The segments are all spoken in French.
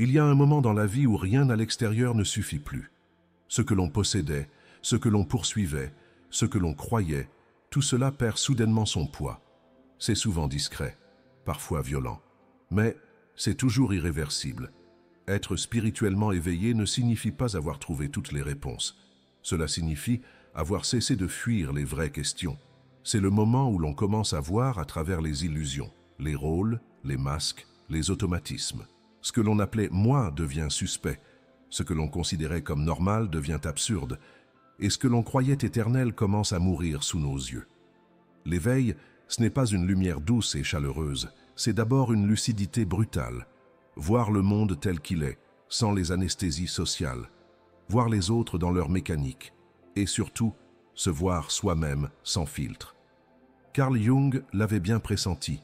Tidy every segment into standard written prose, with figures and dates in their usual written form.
Il y a un moment dans la vie où rien à l'extérieur ne suffit plus. Ce que l'on possédait, ce que l'on poursuivait, ce que l'on croyait, tout cela perd soudainement son poids. C'est souvent discret, parfois violent, mais c'est toujours irréversible. Être spirituellement éveillé ne signifie pas avoir trouvé toutes les réponses. Cela signifie avoir cessé de fuir les vraies questions. C'est le moment où l'on commence à voir à travers les illusions, les rôles, les masques, les automatismes. Ce que l'on appelait « moi » devient suspect. Ce que l'on considérait comme normal devient absurde. Et ce que l'on croyait éternel commence à mourir sous nos yeux. L'éveil, ce n'est pas une lumière douce et chaleureuse. C'est d'abord une lucidité brutale. Voir le monde tel qu'il est, sans les anesthésies sociales. Voir les autres dans leur mécanique. Et surtout, se voir soi-même sans filtre. Carl Jung l'avait bien pressenti.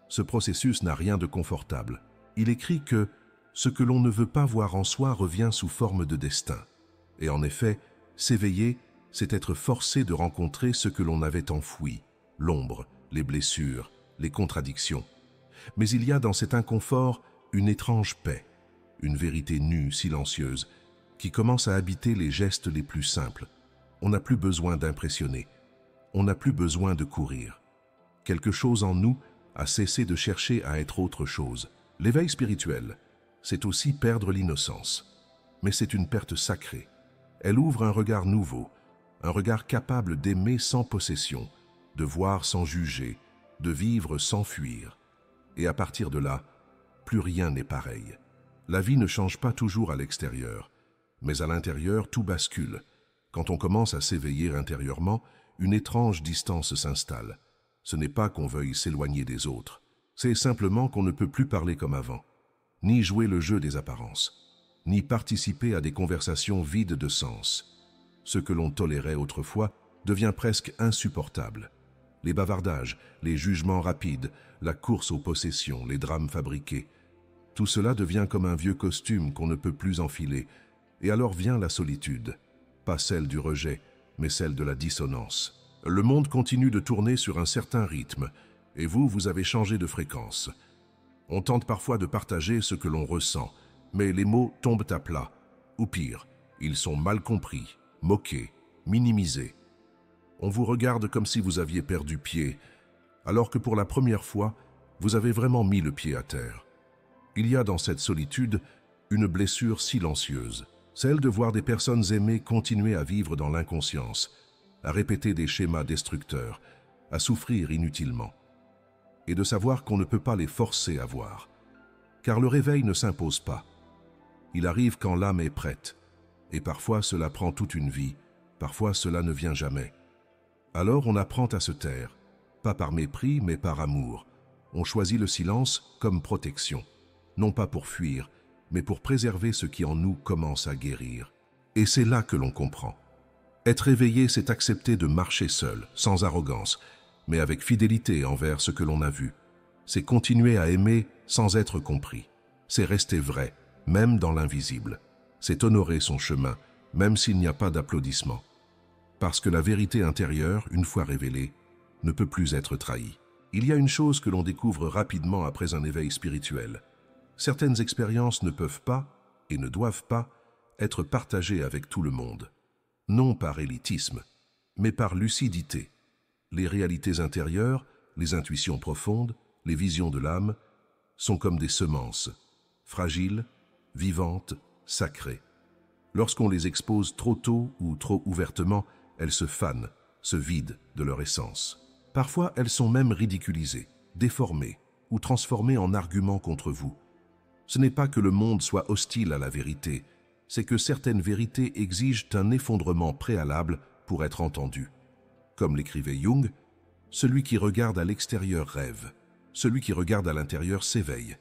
Ce processus n'a rien de confortable. Il écrit que ce que l'on ne veut pas voir en soi revient sous forme de destin. Et en effet, s'éveiller, c'est être forcé de rencontrer ce que l'on avait enfoui, l'ombre, les blessures, les contradictions. Mais il y a dans cet inconfort une étrange paix, une vérité nue, silencieuse, qui commence à habiter les gestes les plus simples. On n'a plus besoin d'impressionner, on n'a plus besoin de courir. Quelque chose en nous a cessé de chercher à être autre chose. L'éveil spirituel, c'est aussi perdre l'innocence. Mais c'est une perte sacrée. Elle ouvre un regard nouveau, un regard capable d'aimer sans possession, de voir sans juger, de vivre sans fuir. Et à partir de là, plus rien n'est pareil. La vie ne change pas toujours à l'extérieur, mais à l'intérieur, tout bascule. Quand on commence à s'éveiller intérieurement, une étrange distance s'installe. Ce n'est pas qu'on veuille s'éloigner des autres, c'est simplement qu'on ne peut plus parler comme avant, ni jouer le jeu des apparences, ni participer à des conversations vides de sens. Ce que l'on tolérait autrefois devient presque insupportable. Les bavardages, les jugements rapides, la course aux possessions, les drames fabriqués, tout cela devient comme un vieux costume qu'on ne peut plus enfiler, et alors vient la solitude, pas celle du rejet, mais celle de la dissonance. Le monde continue de tourner sur un certain rythme, et vous avez changé de fréquence. On tente parfois de partager ce que l'on ressent, mais les mots tombent à plat, ou pire, ils sont mal compris, moqués, minimisés. On vous regarde comme si vous aviez perdu pied, alors que pour la première fois, vous avez vraiment mis le pied à terre. Il y a dans cette solitude une blessure silencieuse, celle de voir des personnes aimées continuer à vivre dans l'inconscience, à répéter des schémas destructeurs, à souffrir inutilement, et de savoir qu'on ne peut pas les forcer à voir. Car le réveil ne s'impose pas. Il arrive quand l'âme est prête, et parfois cela prend toute une vie, parfois cela ne vient jamais. Alors on apprend à se taire, pas par mépris mais par amour. On choisit le silence comme protection, non pas pour fuir, mais pour préserver ce qui en nous commence à guérir. Et c'est là que l'on comprend. Être éveillé, c'est accepter de marcher seul, sans arrogance, mais avec fidélité envers ce que l'on a vu. C'est continuer à aimer sans être compris. C'est rester vrai, même dans l'invisible. C'est honorer son chemin, même s'il n'y a pas d'applaudissements. Parce que la vérité intérieure, une fois révélée, ne peut plus être trahie. Il y a une chose que l'on découvre rapidement après un éveil spirituel. Certaines expériences ne peuvent pas, et ne doivent pas, être partagées avec tout le monde. Non par élitisme, mais par lucidité. Les réalités intérieures, les intuitions profondes, les visions de l'âme, sont comme des semences, fragiles, vivantes, sacrées. Lorsqu'on les expose trop tôt ou trop ouvertement, elles se fanent, se vident de leur essence. Parfois, elles sont même ridiculisées, déformées ou transformées en arguments contre vous. Ce n'est pas que le monde soit hostile à la vérité, c'est que certaines vérités exigent un effondrement préalable pour être entendues. Comme l'écrivait Jung, celui qui regarde à l'extérieur rêve, celui qui regarde à l'intérieur s'éveille.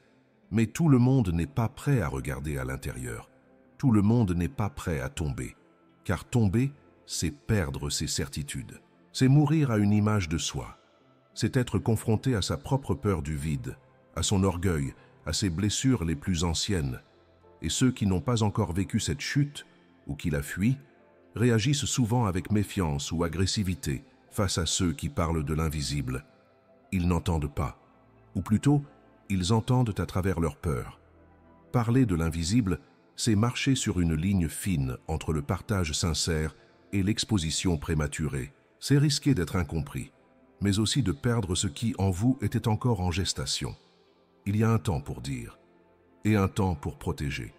Mais tout le monde n'est pas prêt à regarder à l'intérieur. Tout le monde n'est pas prêt à tomber. Car tomber, c'est perdre ses certitudes. C'est mourir à une image de soi. C'est être confronté à sa propre peur du vide, à son orgueil, à ses blessures les plus anciennes. Et ceux qui n'ont pas encore vécu cette chute, ou qui la fuient, réagissent souvent avec méfiance ou agressivité face à ceux qui parlent de l'invisible. Ils n'entendent pas, ou plutôt, ils entendent à travers leur peur. Parler de l'invisible, c'est marcher sur une ligne fine entre le partage sincère et l'exposition prématurée. C'est risquer d'être incompris, mais aussi de perdre ce qui, en vous, était encore en gestation. Il y a un temps pour dire, et un temps pour protéger.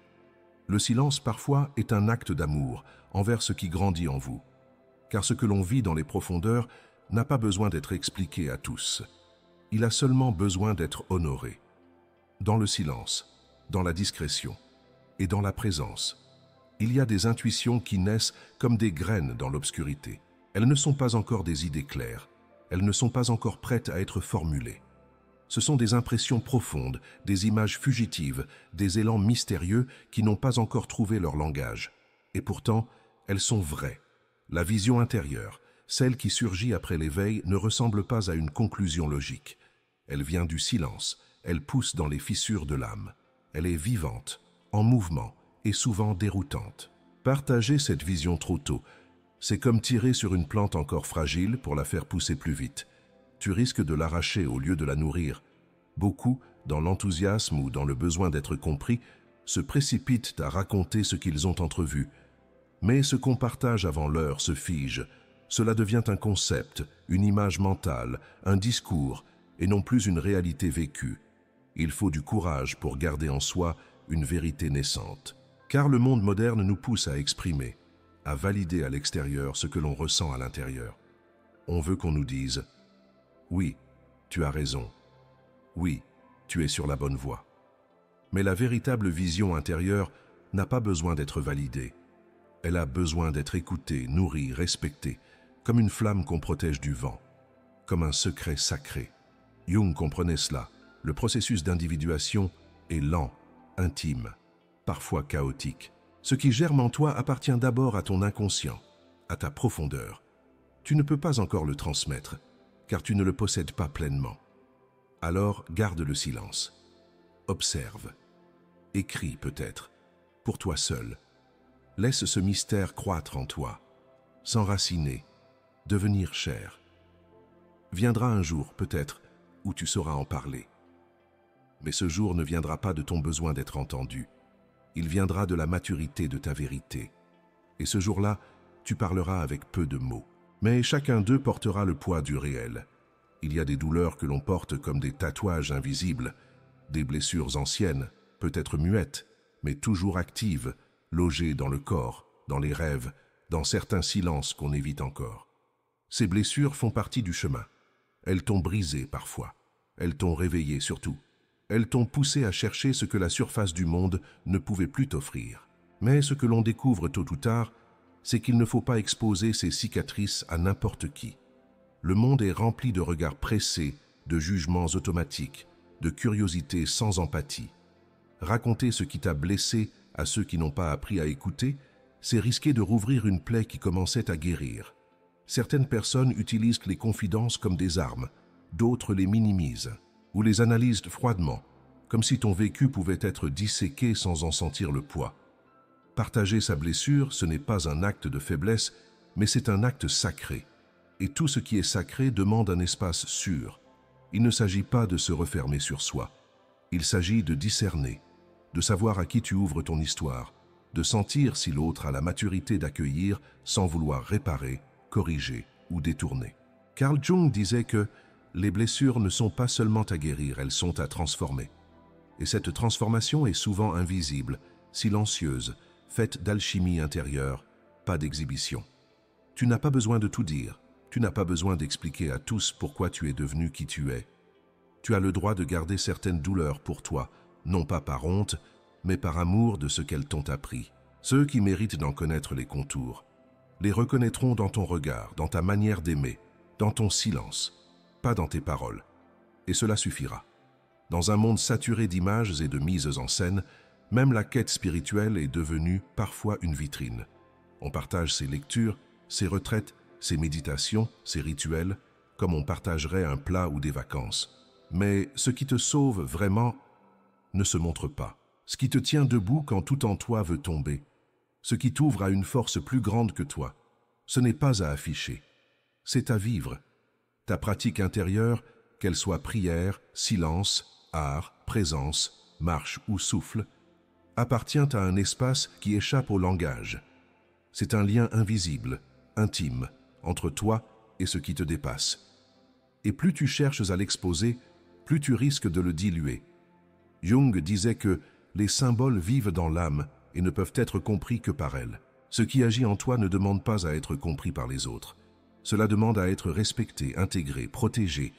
Le silence, parfois, est un acte d'amour envers ce qui grandit en vous, car ce que l'on vit dans les profondeurs n'a pas besoin d'être expliqué à tous. Il a seulement besoin d'être honoré. Dans le silence, dans la discrétion et dans la présence, il y a des intuitions qui naissent comme des graines dans l'obscurité. Elles ne sont pas encore des idées claires, elles ne sont pas encore prêtes à être formulées. Ce sont des impressions profondes, des images fugitives, des élans mystérieux qui n'ont pas encore trouvé leur langage. Et pourtant, elles sont vraies. La vision intérieure, celle qui surgit après l'éveil, ne ressemble pas à une conclusion logique. Elle vient du silence, elle pousse dans les fissures de l'âme. Elle est vivante, en mouvement et souvent déroutante. Partager cette vision trop tôt, c'est comme tirer sur une plante encore fragile pour la faire pousser plus vite. Tu risques de l'arracher au lieu de la nourrir. Beaucoup, dans l'enthousiasme ou dans le besoin d'être compris, se précipitent à raconter ce qu'ils ont entrevu. Mais ce qu'on partage avant l'heure se fige. Cela devient un concept, une image mentale, un discours, et non plus une réalité vécue. Il faut du courage pour garder en soi une vérité naissante. Car le monde moderne nous pousse à exprimer, à valider à l'extérieur ce que l'on ressent à l'intérieur. On veut qu'on nous dise « Oui, tu as raison. Oui, tu es sur la bonne voie. » Mais la véritable vision intérieure n'a pas besoin d'être validée. Elle a besoin d'être écoutée, nourrie, respectée, comme une flamme qu'on protège du vent, comme un secret sacré. Jung comprenait cela. Le processus d'individuation est lent, intime, parfois chaotique. Ce qui germe en toi appartient d'abord à ton inconscient, à ta profondeur. Tu ne peux pas encore le transmettre, car tu ne le possèdes pas pleinement. Alors garde le silence. Observe. Écris peut-être, pour toi seul. Laisse ce mystère croître en toi, s'enraciner, devenir chair. Viendra un jour, peut-être, où tu sauras en parler. Mais ce jour ne viendra pas de ton besoin d'être entendu. Il viendra de la maturité de ta vérité. Et ce jour-là, tu parleras avec peu de mots. Mais chacun d'eux portera le poids du réel. Il y a des douleurs que l'on porte comme des tatouages invisibles, des blessures anciennes, peut-être muettes, mais toujours actives, logées dans le corps, dans les rêves, dans certains silences qu'on évite encore. Ces blessures font partie du chemin. Elles t'ont brisé parfois. Elles t'ont réveillé surtout. Elles t'ont poussé à chercher ce que la surface du monde ne pouvait plus t'offrir. Mais ce que l'on découvre tôt ou tard, c'est qu'il ne faut pas exposer ces cicatrices à n'importe qui. Le monde est rempli de regards pressés, de jugements automatiques, de curiosité sans empathie. Raconter ce qui t'a blessé à ceux qui n'ont pas appris à écouter, c'est risquer de rouvrir une plaie qui commençait à guérir. Certaines personnes utilisent les confidences comme des armes, d'autres les minimisent, ou les analysent froidement, comme si ton vécu pouvait être disséqué sans en sentir le poids. Partager sa blessure, ce n'est pas un acte de faiblesse, mais c'est un acte sacré. Et tout ce qui est sacré demande un espace sûr. Il ne s'agit pas de se refermer sur soi. Il s'agit de discerner, de savoir à qui tu ouvres ton histoire, de sentir si l'autre a la maturité d'accueillir sans vouloir réparer, corriger ou détourner. Carl Jung disait que les blessures ne sont pas seulement à guérir, elles sont à transformer. Et cette transformation est souvent invisible, silencieuse, faite d'alchimie intérieure, pas d'exhibition. Tu n'as pas besoin de tout dire, tu n'as pas besoin d'expliquer à tous pourquoi tu es devenu qui tu es. Tu as le droit de garder certaines douleurs pour toi, non pas par honte, mais par amour de ce qu'elles t'ont appris. Ceux qui méritent d'en connaître les contours les reconnaîtront dans ton regard, dans ta manière d'aimer, dans ton silence, pas dans tes paroles. Et cela suffira. Dans un monde saturé d'images et de mises en scène, même la quête spirituelle est devenue parfois une vitrine. On partage ses lectures, ses retraites, ses méditations, ses rituels, comme on partagerait un plat ou des vacances. Mais ce qui te sauve vraiment ne se montre pas. Ce qui te tient debout quand tout en toi veut tomber, ce qui t'ouvre à une force plus grande que toi, ce n'est pas à afficher, c'est à vivre. Ta pratique intérieure, qu'elle soit prière, silence, art, présence, marche ou souffle, appartient à un espace qui échappe au langage. C'est un lien invisible, intime, entre toi et ce qui te dépasse. Et plus tu cherches à l'exposer, plus tu risques de le diluer. Jung disait que les symboles vivent dans l'âme et ne peuvent être compris que par elle. Ce qui agit en toi ne demande pas à être compris par les autres. Cela demande à être respecté, intégré, protégé.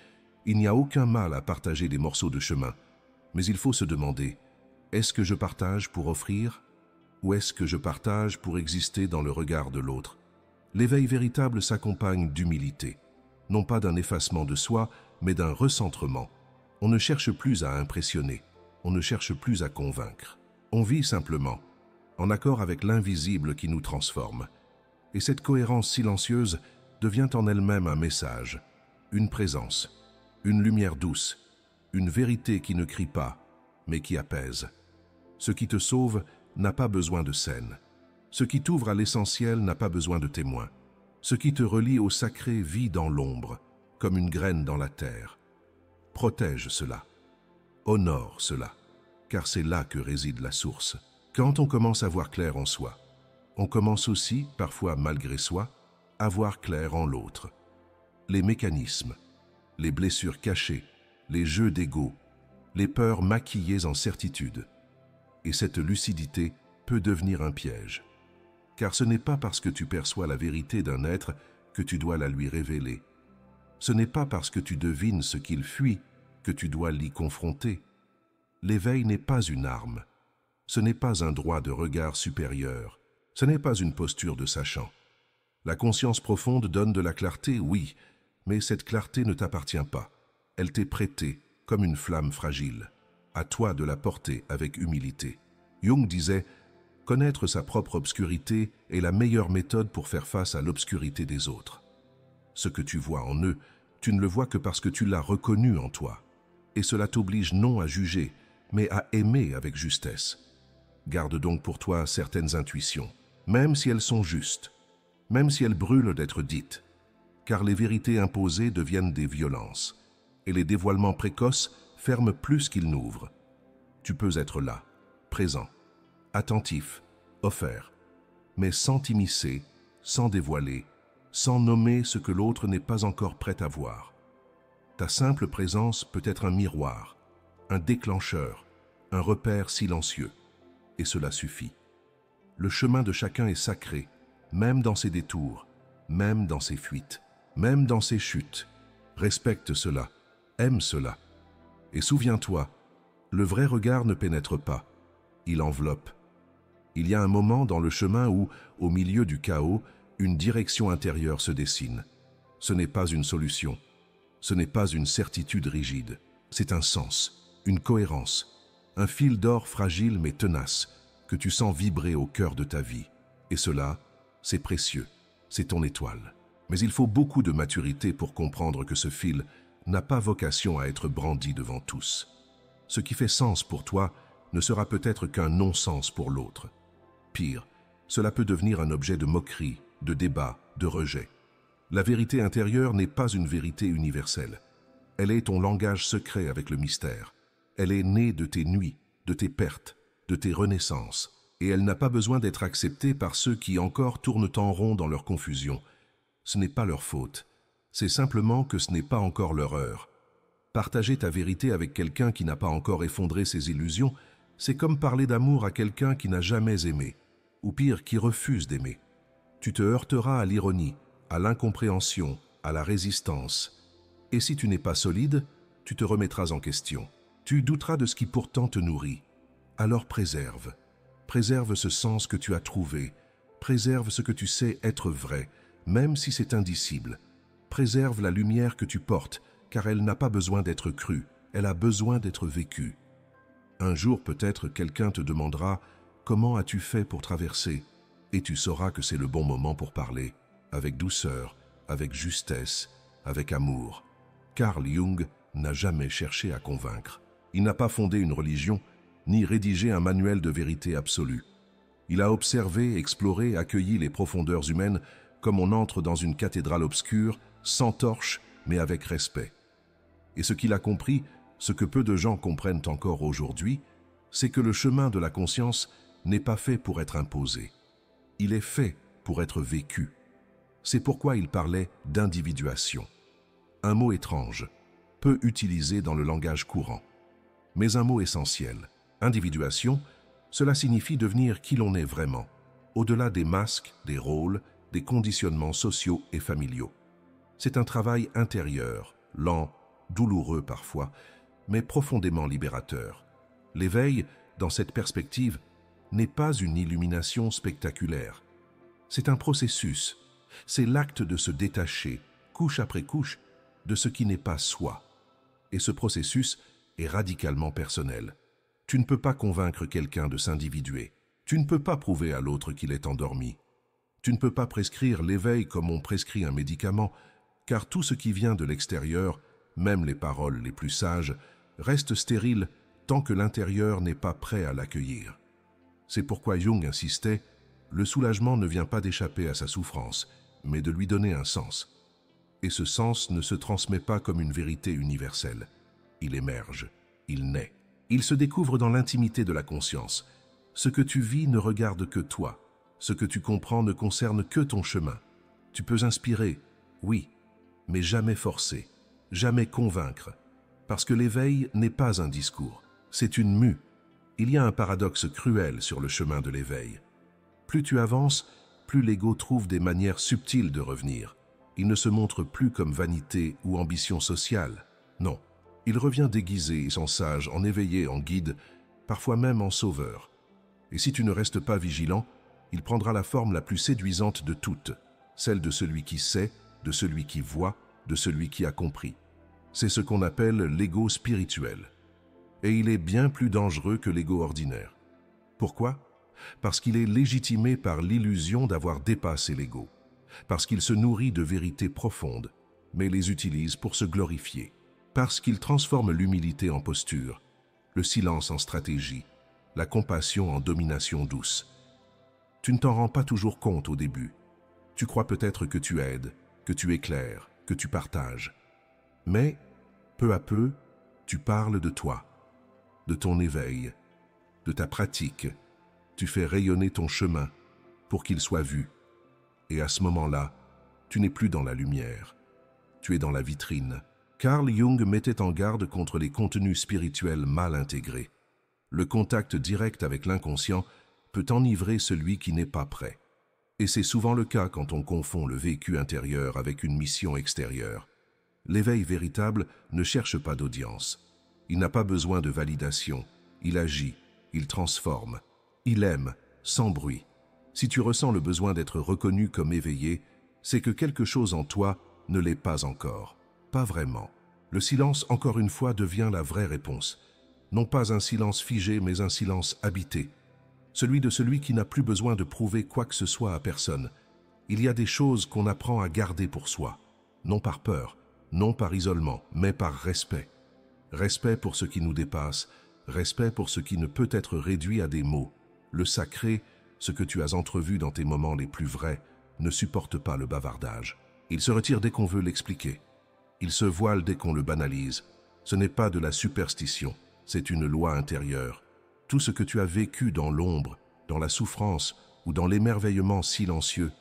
Il n'y a aucun mal à partager des morceaux de chemin. Mais il faut se demander, est-ce que je partage pour offrir ou est-ce que je partage pour exister dans le regard de l'autre? L'éveil véritable s'accompagne d'humilité, non pas d'un effacement de soi, mais d'un recentrement. On ne cherche plus à impressionner, on ne cherche plus à convaincre. On vit simplement, en accord avec l'invisible qui nous transforme. Et cette cohérence silencieuse devient en elle-même un message, une présence, une lumière douce, une vérité qui ne crie pas, mais qui apaise. Ce qui te sauve n'a pas besoin de scène. Ce qui t'ouvre à l'essentiel n'a pas besoin de témoins. Ce qui te relie au sacré vit dans l'ombre, comme une graine dans la terre. Protège cela. Honore cela, car c'est là que réside la source. Quand on commence à voir clair en soi, on commence aussi, parfois malgré soi, à voir clair en l'autre. Les mécanismes, les blessures cachées, les jeux d'ego, les peurs maquillées en certitude. Et cette lucidité peut devenir un piège. Car ce n'est pas parce que tu perçois la vérité d'un être que tu dois la lui révéler. Ce n'est pas parce que tu devines ce qu'il fuit que tu dois l'y confronter. L'éveil n'est pas une arme. Ce n'est pas un droit de regard supérieur. Ce n'est pas une posture de sachant. La conscience profonde donne de la clarté, oui, mais cette clarté ne t'appartient pas. Elle t'est prêtée comme une flamme fragile. À toi de la porter avec humilité. Jung disait « Connaître sa propre obscurité est la meilleure méthode pour faire face à l'obscurité des autres. » Ce que tu vois en eux, tu ne le vois que parce que tu l'as reconnu en toi. Et cela t'oblige non à juger, mais à aimer avec justesse. Garde donc pour toi certaines intuitions, même si elles sont justes, même si elles brûlent d'être dites, car les vérités imposées deviennent des violences, et les dévoilements précoces ferment plus qu'ils n'ouvrent. Tu peux être là, présent, attentif, offert, mais sans t'immiscer, sans dévoiler, sans nommer ce que l'autre n'est pas encore prêt à voir. Ta simple présence peut être un miroir, un déclencheur, un repère silencieux, et cela suffit. Le chemin de chacun est sacré, même dans ses détours, même dans ses fuites, même dans ses chutes. Respecte cela, aime cela. Et souviens-toi, le vrai regard ne pénètre pas, il enveloppe. Il y a un moment dans le chemin où, au milieu du chaos, une direction intérieure se dessine. Ce n'est pas une solution, ce n'est pas une certitude rigide, c'est un sens, une cohérence, un fil d'or fragile mais tenace que tu sens vibrer au cœur de ta vie. Et cela, c'est précieux, c'est ton étoile. Mais il faut beaucoup de maturité pour comprendre que ce fil n'a pas vocation à être brandi devant tous. Ce qui fait sens pour toi ne sera peut-être qu'un non-sens pour l'autre. Pire, cela peut devenir un objet de moquerie, de débat, de rejet. La vérité intérieure n'est pas une vérité universelle. Elle est ton langage secret avec le mystère. Elle est née de tes nuits, de tes pertes, de tes renaissances, et elle n'a pas besoin d'être acceptée par ceux qui encore tournent en rond dans leur confusion. Ce n'est pas leur faute, c'est simplement que ce n'est pas encore leur heure. Partager ta vérité avec quelqu'un qui n'a pas encore effondré ses illusions, c'est comme parler d'amour à quelqu'un qui n'a jamais aimé, ou pire, qui refuse d'aimer. Tu te heurteras à l'ironie, à l'incompréhension, à la résistance. Et si tu n'es pas solide, tu te remettras en question. Tu douteras de ce qui pourtant te nourrit. Alors préserve. Préserve ce sens que tu as trouvé. Préserve ce que tu sais être vrai, même si c'est indicible. Préserve la lumière que tu portes, car elle n'a pas besoin d'être crue, elle a besoin d'être vécue. Un jour peut-être quelqu'un te demandera « Comment as-tu fait pour traverser ?» Et tu sauras que c'est le bon moment pour parler, avec douceur, avec justesse, avec amour. Carl Jung n'a jamais cherché à convaincre. Il n'a pas fondé une religion, ni rédigé un manuel de vérité absolue. Il a observé, exploré, accueilli les profondeurs humaines comme on entre dans une cathédrale obscure, sans torche, mais avec respect. Et ce qu'il a compris, ce que peu de gens comprennent encore aujourd'hui, c'est que le chemin de la conscience n'est pas fait pour être imposé. Il est fait pour être vécu. C'est pourquoi il parlait d'individuation. Un mot étrange, peu utilisé dans le langage courant, mais un mot essentiel. Individuation, cela signifie devenir qui l'on est vraiment, au-delà des masques, des rôles, des conditionnements sociaux et familiaux. C'est un travail intérieur, lent, douloureux parfois, mais profondément libérateur. L'éveil, dans cette perspective, n'est pas une illumination spectaculaire. C'est un processus, c'est l'acte de se détacher, couche après couche, de ce qui n'est pas soi. Et ce processus est radicalement personnel. Tu ne peux pas convaincre quelqu'un de s'individuer. Tu ne peux pas prouver à l'autre qu'il est endormi. Tu ne peux pas prescrire l'éveil comme on prescrit un médicament, car tout ce qui vient de l'extérieur, même les paroles les plus sages, reste stérile tant que l'intérieur n'est pas prêt à l'accueillir. C'est pourquoi Jung insistait, le soulagement ne vient pas d'échapper à sa souffrance, mais de lui donner un sens. Et ce sens ne se transmet pas comme une vérité universelle. Il émerge, il naît. Il se découvre dans l'intimité de la conscience. Ce que tu vis ne regarde que toi. Ce que tu comprends ne concerne que ton chemin. Tu peux inspirer, oui, mais jamais forcer, jamais convaincre. Parce que l'éveil n'est pas un discours, c'est une mue. Il y a un paradoxe cruel sur le chemin de l'éveil. Plus tu avances, plus l'ego trouve des manières subtiles de revenir. Il ne se montre plus comme vanité ou ambition sociale. Non, il revient déguisé et sans sage, en éveillé, en guide, parfois même en sauveur. Et si tu ne restes pas vigilant, il prendra la forme la plus séduisante de toutes, celle de celui qui sait, de celui qui voit, de celui qui a compris. C'est ce qu'on appelle l'ego spirituel. Et il est bien plus dangereux que l'ego ordinaire. Pourquoi ? Parce qu'il est légitimé par l'illusion d'avoir dépassé l'ego. Parce qu'il se nourrit de vérités profondes, mais les utilise pour se glorifier. Parce qu'il transforme l'humilité en posture, le silence en stratégie, la compassion en domination douce. Tu ne t'en rends pas toujours compte au début. Tu crois peut-être que tu aides, que tu éclaires, que tu partages. Mais, peu à peu, tu parles de toi, de ton éveil, de ta pratique. Tu fais rayonner ton chemin pour qu'il soit vu. Et à ce moment-là, tu n'es plus dans la lumière. Tu es dans la vitrine. Carl Jung mettait en garde contre les contenus spirituels mal intégrés. Le contact direct avec l'inconscient peut enivrer celui qui n'est pas prêt. Et c'est souvent le cas quand on confond le vécu intérieur avec une mission extérieure. L'éveil véritable ne cherche pas d'audience. Il n'a pas besoin de validation. Il agit, il transforme. Il aime, sans bruit. Si tu ressens le besoin d'être reconnu comme éveillé, c'est que quelque chose en toi ne l'est pas encore. Pas vraiment. Le silence, encore une fois, devient la vraie réponse. Non pas un silence figé, mais un silence habité. Celui de celui qui n'a plus besoin de prouver quoi que ce soit à personne. Il y a des choses qu'on apprend à garder pour soi. Non par peur, non par isolement, mais par respect. Respect pour ce qui nous dépasse, respect pour ce qui ne peut être réduit à des mots. Le sacré, ce que tu as entrevu dans tes moments les plus vrais, ne supporte pas le bavardage. Il se retire dès qu'on veut l'expliquer. Il se voile dès qu'on le banalise. Ce n'est pas de la superstition, c'est une loi intérieure. Tout ce que tu as vécu dans l'ombre, dans la souffrance ou dans l'émerveillement silencieux,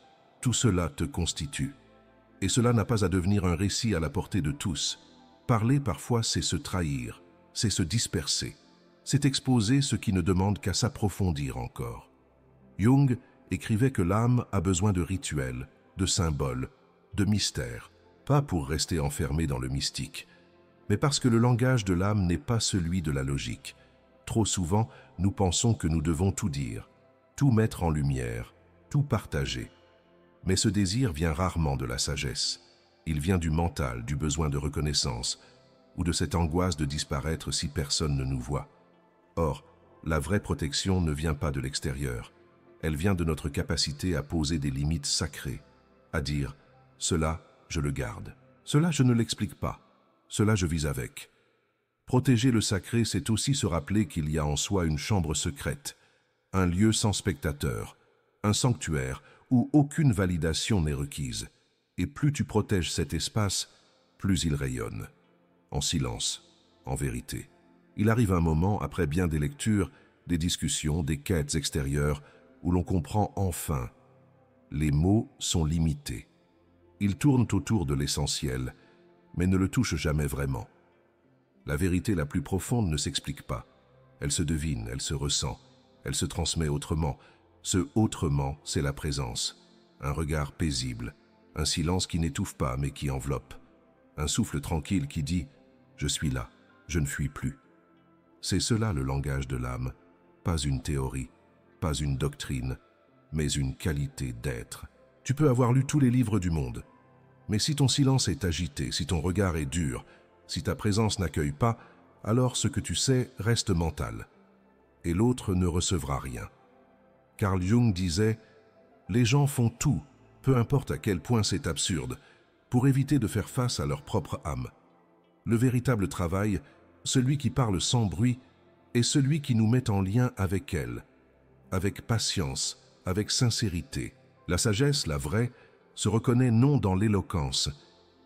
tout cela te constitue. Et cela n'a pas à devenir un récit à la portée de tous. Parler parfois, c'est se trahir, c'est se disperser, c'est exposer ce qui ne demande qu'à s'approfondir encore. Jung écrivait que l'âme a besoin de rituels, de symboles, de mystères, pas pour rester enfermé dans le mystique, mais parce que le langage de l'âme n'est pas celui de la logique. Trop souvent, nous pensons que nous devons tout dire, tout mettre en lumière, tout partager. Mais ce désir vient rarement de la sagesse. Il vient du mental, du besoin de reconnaissance, ou de cette angoisse de disparaître si personne ne nous voit. Or, la vraie protection ne vient pas de l'extérieur. Elle vient de notre capacité à poser des limites sacrées, à dire « cela, je le garde. Cela, je ne l'explique pas. Cela, je vis avec. » Protéger le sacré, c'est aussi se rappeler qu'il y a en soi une chambre secrète, un lieu sans spectateur, un sanctuaire où aucune validation n'est requise. Et plus tu protèges cet espace, plus il rayonne. En silence, en vérité. Il arrive un moment, après bien des lectures, des discussions, des quêtes extérieures, où l'on comprend enfin. Les mots sont limités. Ils tournent autour de l'essentiel, mais ne le touchent jamais vraiment. La vérité la plus profonde ne s'explique pas. Elle se devine, elle se ressent, elle se transmet autrement. Ce autrement, c'est la présence. Un regard paisible, un silence qui n'étouffe pas mais qui enveloppe. Un souffle tranquille qui dit « Je suis là, je ne fuis plus ». C'est cela le langage de l'âme, pas une théorie, pas une doctrine, mais une qualité d'être. Tu peux avoir lu tous les livres du monde, mais si ton silence est agité, si ton regard est dur, si ta présence n'accueille pas, alors ce que tu sais reste mental, et l'autre ne recevra rien. Carl Jung disait « Les gens font tout, peu importe à quel point c'est absurde, pour éviter de faire face à leur propre âme. Le véritable travail, celui qui parle sans bruit, est celui qui nous met en lien avec elle, avec patience, avec sincérité. La sagesse, la vraie, se reconnaît non dans l'éloquence,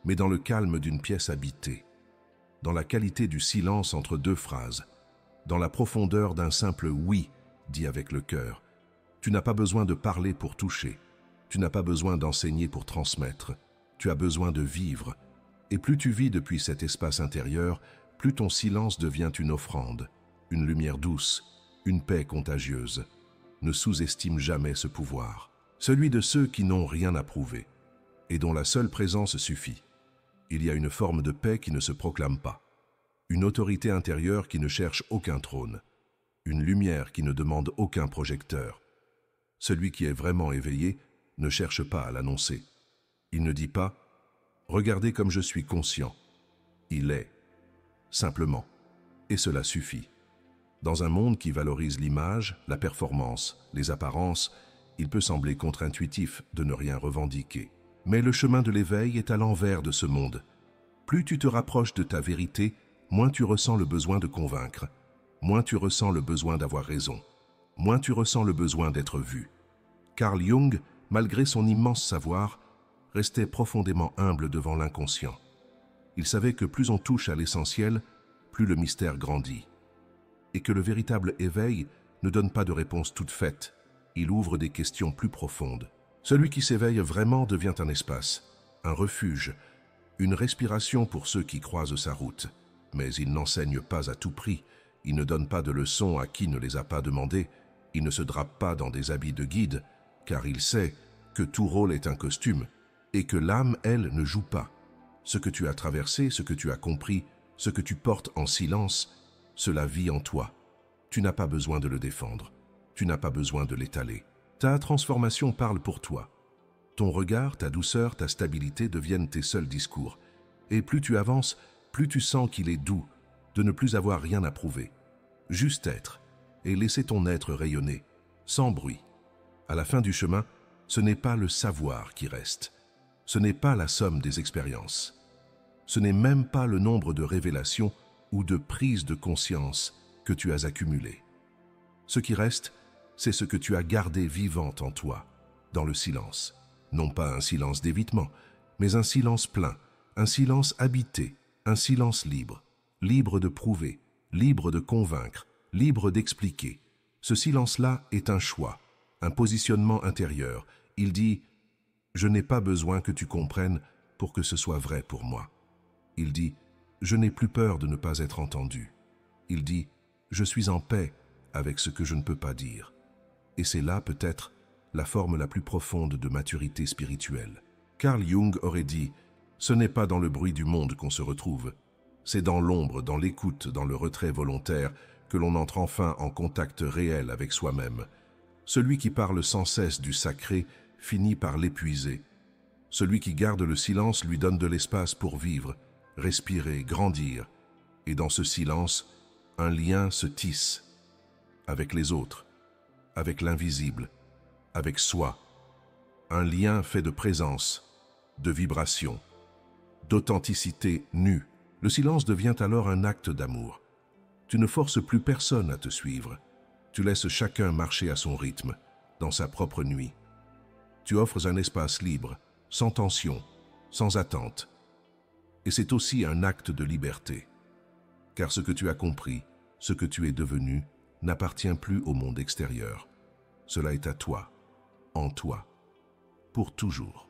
mais dans le calme d'une pièce habitée, dans la qualité du silence entre deux phrases, dans la profondeur d'un simple « oui » dit avec le cœur. Tu n'as pas besoin de parler pour toucher, tu n'as pas besoin d'enseigner pour transmettre, tu as besoin de vivre. Et plus tu vis depuis cet espace intérieur, plus ton silence devient une offrande, une lumière douce, une paix contagieuse. Ne sous-estime jamais ce pouvoir, celui de ceux qui n'ont rien à prouver et dont la seule présence suffit. Il y a une forme de paix qui ne se proclame pas, une autorité intérieure qui ne cherche aucun trône, une lumière qui ne demande aucun projecteur. Celui qui est vraiment éveillé ne cherche pas à l'annoncer. Il ne dit pas « Regardez comme je suis conscient ». Il est, simplement, et cela suffit. Dans un monde qui valorise l'image, la performance, les apparences, il peut sembler contre-intuitif de ne rien revendiquer. Mais le chemin de l'éveil est à l'envers de ce monde. Plus tu te rapproches de ta vérité, moins tu ressens le besoin de convaincre, moins tu ressens le besoin d'avoir raison, moins tu ressens le besoin d'être vu. Carl Jung, malgré son immense savoir, restait profondément humble devant l'inconscient. Il savait que plus on touche à l'essentiel, plus le mystère grandit. Et que le véritable éveil ne donne pas de réponse toute faite, il ouvre des questions plus profondes. Celui qui s'éveille vraiment devient un espace, un refuge, une respiration pour ceux qui croisent sa route. Mais il n'enseigne pas à tout prix, il ne donne pas de leçons à qui ne les a pas demandées, il ne se drape pas dans des habits de guide, car il sait que tout rôle est un costume, et que l'âme, elle, ne joue pas. Ce que tu as traversé, ce que tu as compris, ce que tu portes en silence, cela vit en toi. Tu n'as pas besoin de le défendre. Tu n'as pas besoin de l'étaler. Ta transformation parle pour toi. Ton regard, ta douceur, ta stabilité deviennent tes seuls discours. Et plus tu avances, plus tu sens qu'il est doux de ne plus avoir rien à prouver. Juste être et laisser ton être rayonner, sans bruit. À la fin du chemin, ce n'est pas le savoir qui reste. Ce n'est pas la somme des expériences. Ce n'est même pas le nombre de révélations ou de prises de conscience que tu as accumulées. Ce qui reste, c'est ce que tu as gardé vivant en toi, dans le silence. Non pas un silence d'évitement, mais un silence plein, un silence habité, un silence libre, libre de prouver, libre de convaincre, libre d'expliquer. Ce silence-là est un choix, un positionnement intérieur. Il dit « Je n'ai pas besoin que tu comprennes pour que ce soit vrai pour moi ». Il dit « Je n'ai plus peur de ne pas être entendu ». Il dit « Je suis en paix avec ce que je ne peux pas dire ». Et c'est là peut-être la forme la plus profonde de maturité spirituelle. Carl Jung aurait dit « Ce n'est pas dans le bruit du monde qu'on se retrouve, c'est dans l'ombre, dans l'écoute, dans le retrait volontaire que l'on entre enfin en contact réel avec soi-même. Celui qui parle sans cesse du sacré finit par l'épuiser. Celui qui garde le silence lui donne de l'espace pour vivre, respirer, grandir. Et dans ce silence, un lien se tisse avec les autres, avec l'invisible, avec soi. Un lien fait de présence, de vibration, d'authenticité nue. Le silence devient alors un acte d'amour. Tu ne forces plus personne à te suivre. Tu laisses chacun marcher à son rythme, dans sa propre nuit. Tu offres un espace libre, sans tension, sans attente. Et c'est aussi un acte de liberté. Car ce que tu as compris, Ce que tu es devenu n'appartient plus au monde extérieur. Cela est à toi, en toi, pour toujours.